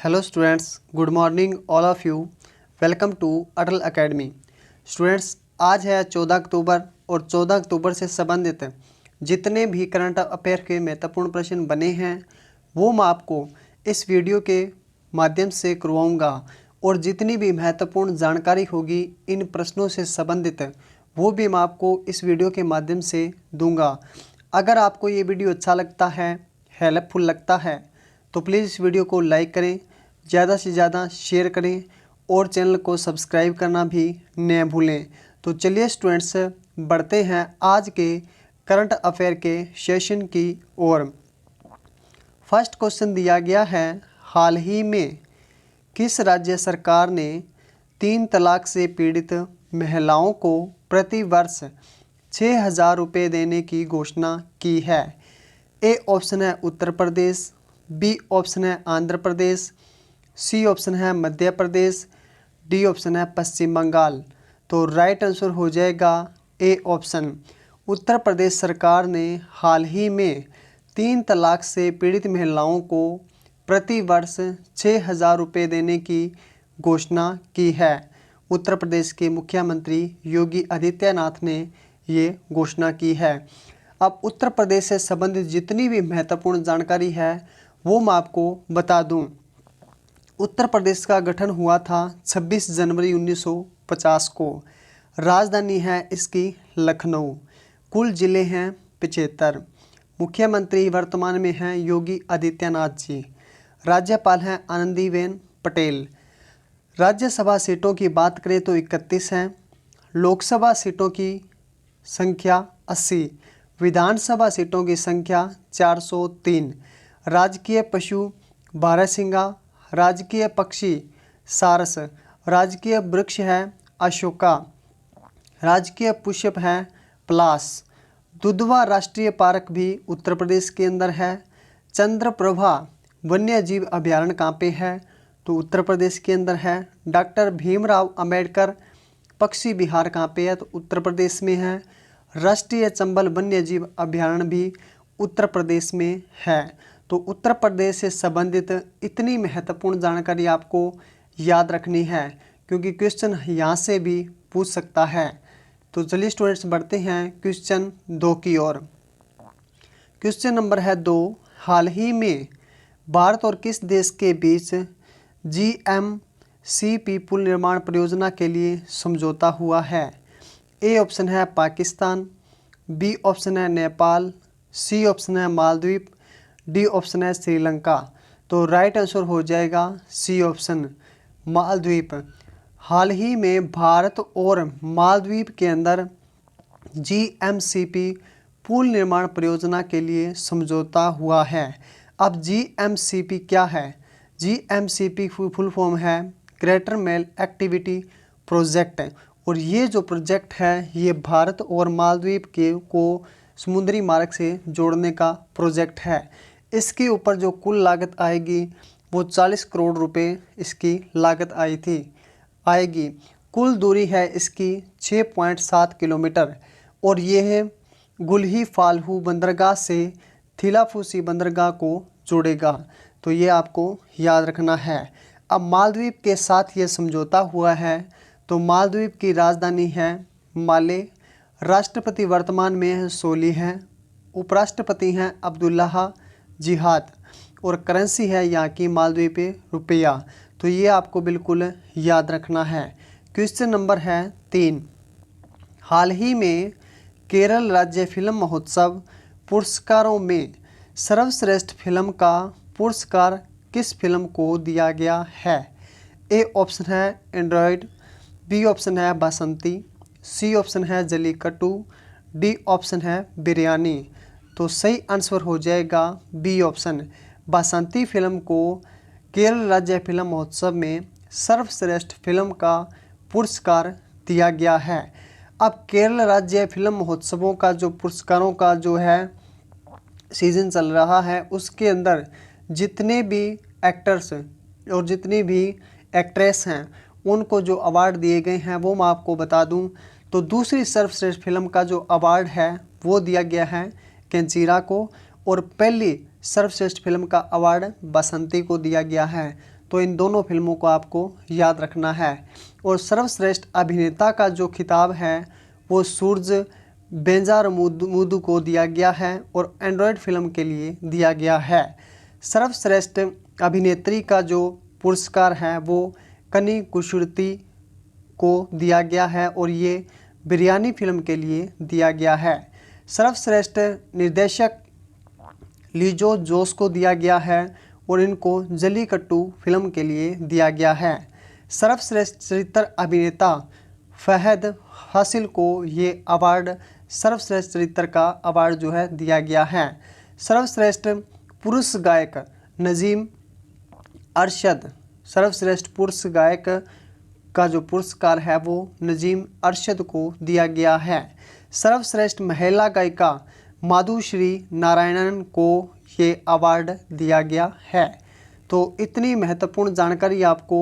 Hello students, good morning all of you. Welcome to Atal academy. Students, आज है 14 अक्टूबर और 14 अक्टूबर से संबंधित जितने भी करंट अफेयर के महत्वपूर्ण प्रश्न बने हैं वो मैं आपको इस वीडियो के माध्यम से करवाऊंगा और जितनी भी महत्वपूर्ण जानकारी होगी इन प्रश्नों से संबंधित वो भी मैं आपको इस वीडियो के माध्यम से दूंगा। अगर आपको ये वीडियो अच्छा लगता है, हेल्पफुल लगता है, तो प्लीज़ इस वीडियो को लाइक करें, ज़्यादा से ज़्यादा शेयर करें और चैनल को सब्सक्राइब करना भी न भूलें। तो चलिए स्टूडेंट्स, बढ़ते हैं आज के करंट अफेयर के सेशन की ओर। फर्स्ट क्वेश्चन दिया गया है, हाल ही में किस राज्य सरकार ने 3 तलाक से पीड़ित महिलाओं को प्रति वर्ष 6,000 रुपये देने की घोषणा की है? ए ऑप्शन है उत्तर प्रदेश, बी ऑप्शन है आंध्र प्रदेश, सी ऑप्शन है मध्य प्रदेश, डी ऑप्शन है पश्चिम बंगाल। तो राइट आंसर हो जाएगा ए ऑप्शन। उत्तर प्रदेश सरकार ने हाल ही में 3 तलाक से पीड़ित महिलाओं को प्रति वर्ष 6,000 रुपये देने की घोषणा की है। उत्तर प्रदेश के मुख्यमंत्री योगी आदित्यनाथ ने ये घोषणा की है। अब उत्तर प्रदेश से संबंधित जितनी भी महत्वपूर्ण जानकारी है वो मैं आपको बता दूं। उत्तर प्रदेश का गठन हुआ था 26 जनवरी 1950 को। राजधानी है इसकी लखनऊ। कुल ज़िले हैं 75। मुख्यमंत्री वर्तमान में हैं योगी आदित्यनाथ जी। राज्यपाल हैं आनंदीबेन पटेल। राज्यसभा सीटों की बात करें तो 31 हैं। लोकसभा सीटों की संख्या 80। विधानसभा सीटों की संख्या 403। राजकीय पशु बारहसिंगा, राजकीय पक्षी सारस, राजकीय वृक्ष है अशोका, राजकीय पुष्प है पलाश। दुधवा राष्ट्रीय पार्क भी उत्तर प्रदेश के अंदर है। चंद्रप्रभा वन्य जीव अभयारण्य कहाँ पे है? तो उत्तर प्रदेश के अंदर है। डॉक्टर भीमराव अंबेडकर पक्षी विहार कहाँ पे है? तो उत्तर प्रदेश में है। राष्ट्रीय चंबल वन्य जीव अभयारण्य भी उत्तर प्रदेश में है। तो उत्तर प्रदेश से संबंधित इतनी महत्वपूर्ण जानकारी आपको याद रखनी है क्योंकि क्वेश्चन यहाँ से भी पूछ सकता है। तो चलिए स्टूडेंट्स, बढ़ते हैं क्वेश्चन 2 की ओर। क्वेश्चन नंबर है 2, हाल ही में भारत और किस देश के बीच GMCP पुल निर्माण परियोजना के लिए समझौता हुआ है? ए ऑप्शन है पाकिस्तान, बी ऑप्शन है नेपाल, सी ऑप्शन है मालदीव, डी ऑप्शन है श्रीलंका। तो राइट आंसर हो जाएगा सी ऑप्शन, मालदीव। हाल ही में भारत और मालदीव के अंदर GMCP पुल निर्माण परियोजना के लिए समझौता हुआ है। अब GMCP क्या है? GMCP फुल फॉर्म है ग्रेटर मेल एक्टिविटी प्रोजेक्ट। और ये जो प्रोजेक्ट है ये भारत और मालदीव के को समुद्री मार्ग से जोड़ने का प्रोजेक्ट है। इसके ऊपर जो कुल लागत आएगी वो 40 करोड़ रुपए इसकी लागत आएगी। कुल दूरी है इसकी 6.7 किलोमीटर और ये है गुलही फाल्गु बंदरगाह से थिलाफूसी बंदरगाह को जोड़ेगा। तो ये आपको याद रखना है। अब मालदीव के साथ ये समझौता हुआ है। तो मालदीव की राजधानी है माले। राष्ट्रपति वर्तमान में सोली हैं। उपराष्ट्रपति हैं अब्दुल्लाह जिहाद और करेंसी है यहाँ की मालदीव रुपया। तो ये आपको बिल्कुल याद रखना है। क्वेश्चन नंबर है 3, हाल ही में केरल राज्य फिल्म महोत्सव पुरस्कारों में सर्वश्रेष्ठ फिल्म का पुरस्कार किस फिल्म को दिया गया है? ए ऑप्शन है एंड्रॉयड, बी ऑप्शन है बासंती, सी ऑप्शन है जलीकट्टू, डी ऑप्शन है बिरयानी। तो सही आंसर हो जाएगा बी ऑप्शन। बासंती फिल्म को केरल राज्य फिल्म महोत्सव में सर्वश्रेष्ठ फिल्म का पुरस्कार दिया गया है। अब केरल राज्य फिल्म महोत्सवों का जो पुरस्कारों का जो है सीज़न चल रहा है उसके अंदर जितने भी एक्टर्स और जितनी भी एक्ट्रेस हैं उनको जो अवार्ड दिए गए हैं वो मैं आपको बता दूं। तो दूसरी सर्वश्रेष्ठ फिल्म का जो अवार्ड है वो दिया गया है कैंचीरा को और पहली सर्वश्रेष्ठ फिल्म का अवार्ड बसंती को दिया गया है। तो तो इन दोनों फिल्मों को आपको याद रखना है। और सर्वश्रेष्ठ अभिनेता का जो खिताब है वो सूरज बेंजारमूदु को दिया गया है और एंड्रॉयड फिल्म के लिए दिया गया है। सर्वश्रेष्ठ अभिनेत्री का जो पुरस्कार है वो कनी कुशुरती को दिया गया है और ये बिरयानी फिल्म के लिए दिया गया है। सर्वश्रेष्ठ निर्देशक लिजो जोस को दिया गया है और इनको जल्लीकट्टू फिल्म के लिए दिया गया है। सर्वश्रेष्ठ चरित्र अभिनेता फहद फासिल को ये अवार्ड सर्वश्रेष्ठ चरित्र का अवार्ड जो है दिया गया है। सर्वश्रेष्ठ पुरुष गायक नजीम अरशद, सर्वश्रेष्ठ पुरुष गायक का जो पुरस्कार है वो नजीम अरशद को दिया गया है। सर्वश्रेष्ठ महिला गायिका माधुश्री नारायणन को ये अवार्ड दिया गया है। तो इतनी महत्वपूर्ण जानकारी आपको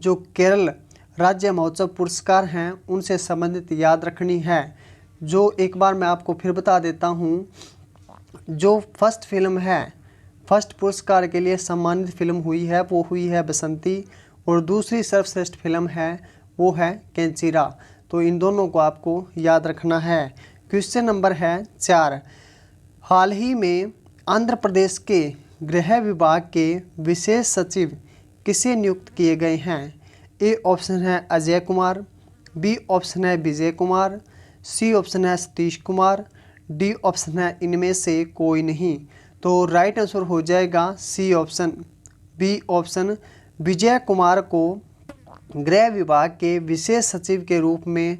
जो केरल राज्य महोत्सव पुरस्कार हैं उनसे संबंधित याद रखनी है। जो एक बार मैं आपको फिर बता देता हूँ, जो फर्स्ट फिल्म है, फर्स्ट पुरस्कार के लिए सम्मानित फिल्म हुई है वो हुई है बसंती और दूसरी सर्वश्रेष्ठ फिल्म है वो है कैंचिरा। तो इन दोनों को आपको याद रखना है। क्वेश्चन नंबर है 4। हाल ही में आंध्र प्रदेश के गृह विभाग के विशेष सचिव किसे नियुक्त किए गए हैं? ए ऑप्शन है अजय कुमार, बी ऑप्शन है विजय कुमार, सी ऑप्शन है सतीश कुमार, डी ऑप्शन है इनमें से कोई नहीं। तो राइट आंसर हो जाएगा C option, B option. Vijay Kumar को गृह विभाग के विशेष सचिव के रूप में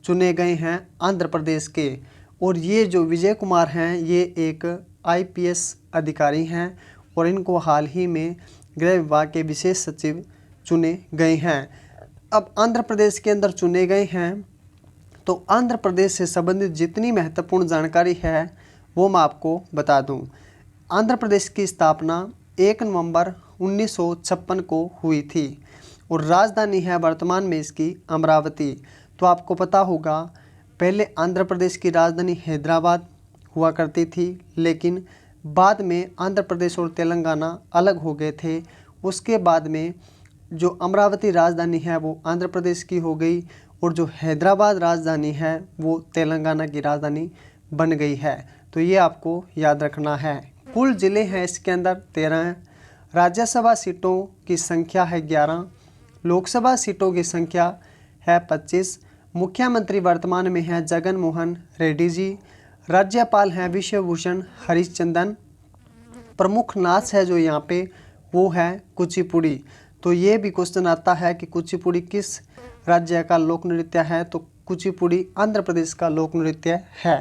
चुने गए हैं आंध्र प्रदेश के। और ये जो विजय कुमार हैं ये एक आईपीएस अधिकारी हैं और इनको हाल ही में गृह विभाग के विशेष सचिव चुने गए हैं। अब आंध्र प्रदेश के अंदर चुने गए हैं तो आंध्र प्रदेश से संबंधित जितनी महत्वपूर्ण जानकारी है वो मैं आपको बता दूं। आंध्र प्रदेश की स्थापना 1 नवंबर 1956 को हुई थी और राजधानी है वर्तमान में इसकी अमरावती। तो आपको पता होगा पहले आंध्र प्रदेश की राजधानी हैदराबाद हुआ करती थी, लेकिन बाद में आंध्र प्रदेश और तेलंगाना अलग हो गए थे। उसके बाद में जो अमरावती राजधानी है वो आंध्र प्रदेश की हो गई और जो हैदराबाद राजधानी है वो तेलंगाना की राजधानी बन गई है। तो ये आपको याद रखना है। कुल ज़िले हैं इसके अंदर 13। राज्यसभा सीटों की संख्या है 11, लोकसभा सीटों की संख्या है 25। मुख्यमंत्री वर्तमान में हैं जगन मोहन रेड्डी जी। राज्यपाल हैं विश्वभूषण हरिश्चंदन। प्रमुख नाच है जो यहाँ पे वो है कुचिपुड़ी। तो ये भी क्वेश्चन आता है कि कुचिपुड़ी किस राज्य का लोक नृत्य है? तो कुचिपुड़ी आंध्र प्रदेश का लोक नृत्य है।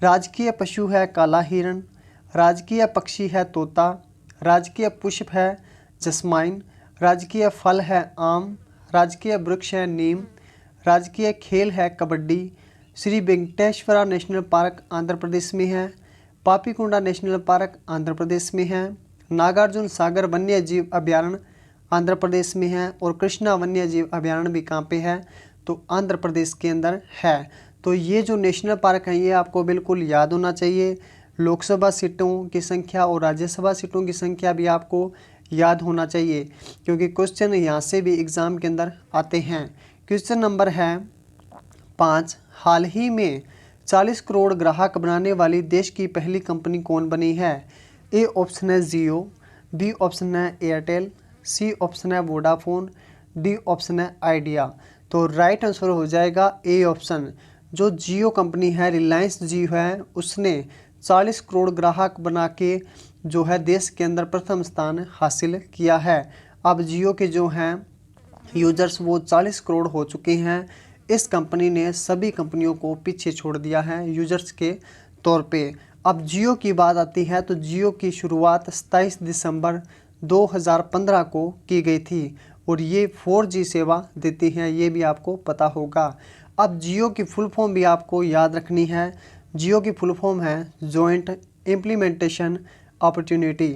राजकीय पशु है काला हिरण, राजकीय पक्षी है तोता, राजकीय पुष्प है जस्माइन, राजकीय फल है आम, राजकीय वृक्ष है नीम, राजकीय खेल है कबड्डी। श्री वेंकटेश्वरा नेशनल पार्क आंध्र प्रदेश में है। पापीकोंडा नेशनल पार्क आंध्र प्रदेश में है। नागार्जुन सागर वन्य जीव अभयारण्य आंध्र प्रदेश में है और कृष्णा वन्य जीव अभयारण्य भी कहाँ पे है? तो आंध्र प्रदेश के अंदर है। तो ये जो नेशनल पार्क है ये आपको बिल्कुल याद होना चाहिए। लोकसभा सीटों की संख्या और राज्यसभा सीटों की संख्या भी आपको याद होना चाहिए क्योंकि क्वेश्चन यहाँ से भी एग्ज़ाम के अंदर आते हैं। क्वेश्चन नंबर है 5। हाल ही में 40 करोड़ ग्राहक बनाने वाली देश की पहली कंपनी कौन बनी है? ए ऑप्शन है जियो, बी ऑप्शन है एयरटेल, सी ऑप्शन है वोडाफोन, डी ऑप्शन है आइडिया। तो राइट आंसर हो जाएगा ए ऑप्शन। जो जियो कंपनी है, रिलायंस जियो है, उसने 40 करोड़ ग्राहक बना के जो है देश के अंदर प्रथम स्थान हासिल किया है। अब जियो के जो हैं यूजर्स वो 40 करोड़ हो चुके हैं। इस कंपनी ने सभी कंपनियों को पीछे छोड़ दिया है यूजर्स के तौर पे। अब जियो की बात आती है तो जियो की शुरुआत 27 दिसंबर 2015 को की गई थी और ये 4G सेवा देती हैं, ये भी आपको पता होगा। अब जियो की फुल फॉर्म भी आपको याद रखनी है। जियो की फुल फॉर्म है जॉइंट इम्प्लीमेंटेशन अपॉर्चुनिटी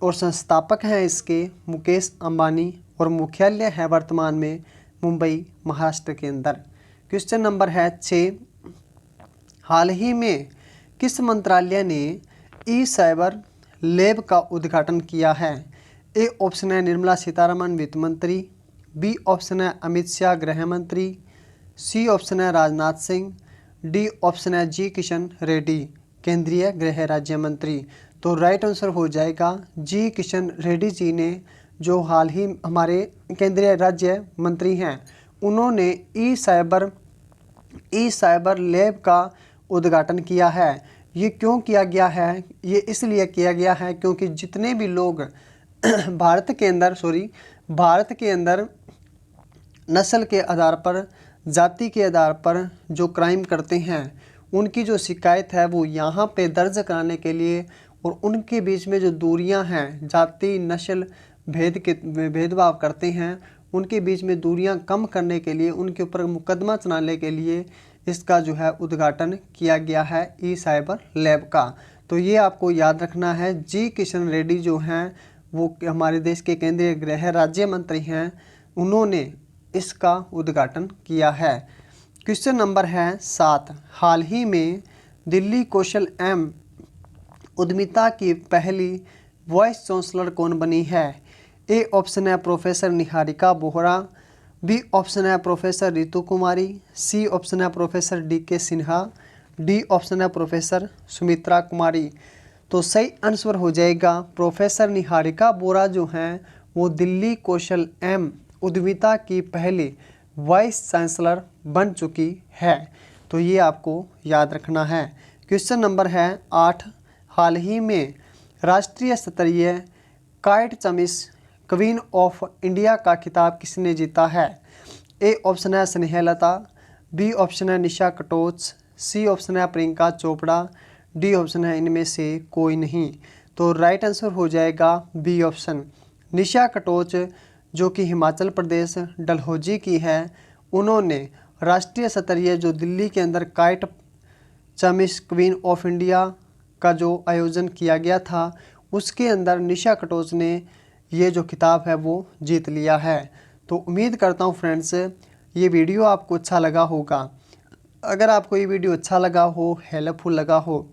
और संस्थापक हैं इसके मुकेश अंबानी और मुख्यालय है वर्तमान में मुंबई महाराष्ट्र के अंदर। क्वेश्चन नंबर है 6। हाल ही में किस मंत्रालय ने ई साइबर लैब का उद्घाटन किया है? ए ऑप्शन है निर्मला सीतारमण वित्त मंत्री, बी ऑप्शन है अमित शाह गृह मंत्री, सी ऑप्शन है राजनाथ सिंह, डी ऑप्शन है जी किशन रेड्डी केंद्रीय गृह राज्य मंत्री। तो राइट आंसर हो जाएगा जी किशन रेड्डी जी ने, जो हाल ही हमारे केंद्रीय राज्य मंत्री हैं, उन्होंने ई साइबर लैब का उद्घाटन किया है। ये क्यों किया गया है? ये इसलिए किया गया है क्योंकि जितने भी लोग भारत के अंदर नस्ल के आधार पर, जाति के आधार पर जो क्राइम करते हैं, उनकी जो शिकायत है वो यहाँ पे दर्ज कराने के लिए, और उनके बीच में जो दूरियां हैं, जाति नस्ल भेदभाव करते हैं, उनके बीच में दूरियां कम करने के लिए, उनके ऊपर मुकदमा चलाने के लिए इसका जो है उद्घाटन किया गया है ई साइबर लैब का। तो ये आपको याद रखना है। जी किशन रेड्डी जो हैं वो हमारे देश के केंद्रीय गृह राज्य मंत्री हैं, उन्होंने इसका उद्घाटन किया है। क्वेश्चन नंबर है 7। हाल ही में दिल्ली कौशल एवं उद्यमिता की पहली वाइस चांसलर कौन बनी है? ए ऑप्शन है professor Niharika Bohra, B option है professor Ritu Kumari, C option है professor DK Sinha, D option है प्रोफेसर सुमित्रा कुमारी। तो सही आंसर हो जाएगा प्रोफेसर निहारिका बोहरा जो हैं वो दिल्ली कौशल एवं उद्यमिता की पहली वाइस चांसलर बन चुकी है। तो ये आपको याद रखना है। क्वेश्चन नंबर है 8। हाल ही में राष्ट्रीय स्तरीय kite champions queen of India का खिताब किसने जीता है? ए ऑप्शन है स्नेहलता, बी ऑप्शन है निशा कटोच, सी ऑप्शन है प्रियंका चोपड़ा, डी ऑप्शन है इनमें से कोई नहीं। तो राइट आंसर हो जाएगा बी ऑप्शन निशा कटोच, जो कि हिमाचल प्रदेश डलहौजी की है। उन्होंने राष्ट्रीय स्तरीय जो दिल्ली के अंदर kite champions queen of India का जो आयोजन किया गया था, उसके अंदर निशा कटोच ने ये जो खिताब है वो जीत लिया है। तो उम्मीद करता हूँ फ्रेंड्स ये वीडियो आपको अच्छा लगा होगा। अगर आपको ये वीडियो अच्छा लगा हो, हेल्पफुल लगा हो,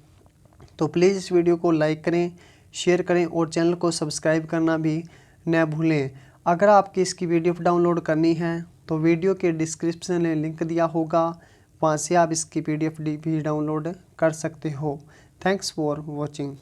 तो प्लीज़ इस वीडियो को लाइक करें, शेयर करें और चैनल को सब्सक्राइब करना भी न भूलें। अगर आपकी इसकी PDF डाउनलोड करनी है तो वीडियो के डिस्क्रिप्शन में लिंक दिया होगा, वहाँ से आप इसकी PDF भी डाउनलोड कर सकते हो। Thanks for watching.